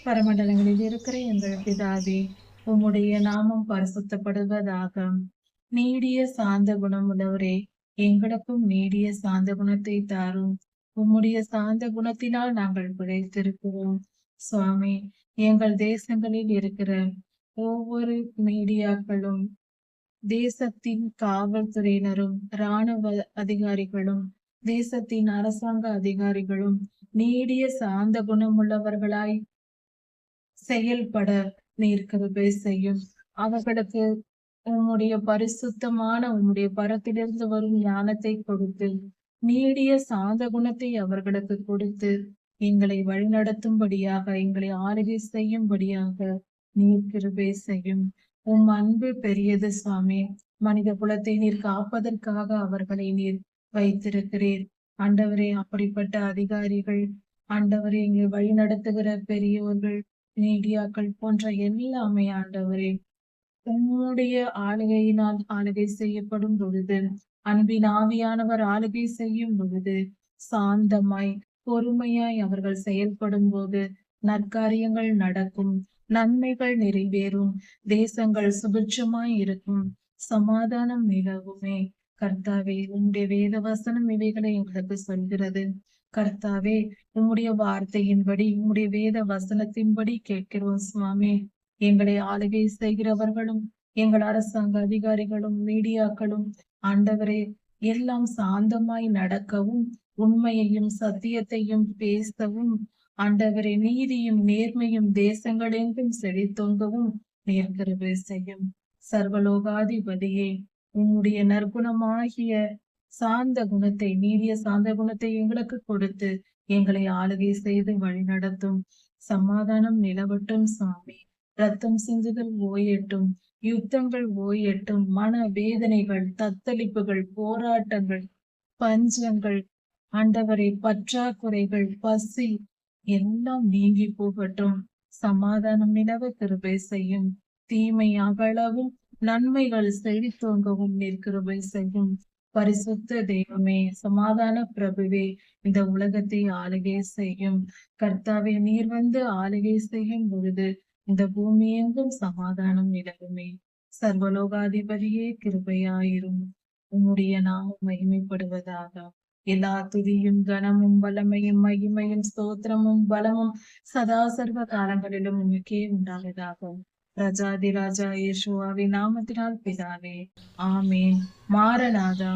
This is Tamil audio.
பரமண்டலங்களில் இருக்கிற எங்கள் பிதாவே, உம்முடைய நாமம் பரிசுத்தப்படுவதாக. நீடிய சாந்த குணம் உள்ளவரே, எங்களுக்கும் நீடிய சாந்த குணத்தை தாரும். உம்முடைய சாந்த குணத்தினால் நாங்கள் பிழைத்திருக்கிறோம். சுவாமி, எங்கள் தேசங்களில் இருக்கிற ஒவ்வொரு மீடியாக்களும், தேசத்தின் காவல்துறையினரும், இராணுவ அதிகாரிகளும், தேசத்தின் அரசாங்க அதிகாரிகளும் நீடிய சாந்த குணமுள்ளவர்களாய் செயல்பட நீர் கிருபை செய்யும். அவர்களுக்கு உம்முடைய பரிசுத்தமான உம்முடைய பரத்திலிருந்து வரும் ஞானத்தை கொடுத்து, நீடிய சாந்த குணத்தை அவர்களுக்கு கொடுத்து, எங்களை வழிநடத்தும்படியாக, எங்களை ஆளுகை செய்யும்படியாக நீர் கிருபை செய்யும். உம் அன்பு பெரியது சுவாமி. மனித குலத்தை நீர் காப்பதற்காக அவர்களை நீர் வைத்திருக்கிறீர். ஆண்டவரே, அப்படிப்பட்ட அதிகாரிகள், ஆண்டவரே, இங்கு வழி நடத்துகிற பெரியோர்கள், மீடியாக்கள் போன்ற எல்லாமே ஆண்டவரே, உம்முடைய ஆளுகையினால் ஆளுகை செய்யப்படும் பொழுது, அன்பின் ஆவியானவர் ஆளுகை செய்யும் பொழுது, சாந்தமாய் பொறுமையாய் அவர்கள் செயல்படும் போது நற்காரியங்கள் நடக்கும், நன்மைகள் நிறைவேறும், தேசங்கள் சுபிட்சமாய் இருக்கும், சமாதானம் நிலவுமே. கர்த்தாவே, உம்முடைய வேத வசனம் இவைகளை எங்களுக்கு சொல்கிறது. கர்த்தாவே, உம்முடைய வார்த்தையின்படி, உம்முடைய வேத வசனத்தின்படி கேட்கிறோம் சுவாமி. எங்களை ஆளுகை செய்கிறவர்களும், எங்கள் அரசாங்க அதிகாரிகளும், மீடியாக்களும், ஆண்டவரே, எல்லாம் சாந்தமாய் நடக்கவும், உண்மையையும் சத்தியத்தையும் பேசவும், ஆண்டவரே, நீதியும் நேர்மையும் தேசங்களெங்கும் செழித்தோங்கவும் நீர் கிருபை செய்யும். சர்வலோகாதிபதியே, உம்முடைய நற்குணமாகிய சாந்த குணத்தை, நீடிய சாந்த குணத்தை எங்களுக்கு கொடுத்து எங்களை ஆளுகை செய்து வழி நடத்தும். சமாதானம் நிலவட்டும் சாமி. ரத்தம் சிந்துதல் ஓயட்டும், யுத்தங்கள் ஓயட்டும், மன வேதனைகள், தத்தளிப்புகள், போராட்டங்கள், பஞ்சங்கள், ஆண்டவரை, பற்றாக்குறைகள், பசி எல்லாம் நீங்கி போகட்டும். சமாதானம் நிலவ கிருபை செய்யும். தீமை அகலவும், நன்மைகள் செழித்தோங்கவும் நீர் கிருபை செய்யும். பரிசுத்த தெய்வமே, சமாதான பிரபுவே, இந்த உலகத்தை ஆளுகை செய்யும். கர்த்தாவே, நீர் வந்து ஆளுகை செய்யும் பொழுது இந்த பூமி எங்கும் சமாதானம் நிலவுமே. சர்வலோகாதிபதியே, கிருபையாயிரும். உம்முடைய நாமம் மகிமைப்படுவதாக. எல்லா துதியும் கனமும் வல்லமையும் மகிமையும் ஸ்தோத்திரமும் பலமும் சதா சர்வ காலங்களிலும் உமக்கே உண்டாவதாக. ராஜாதி ராஜா இயேசுவாவின் நாமத்தினால் பிதாவே, ஆமேன். மாரநாதா.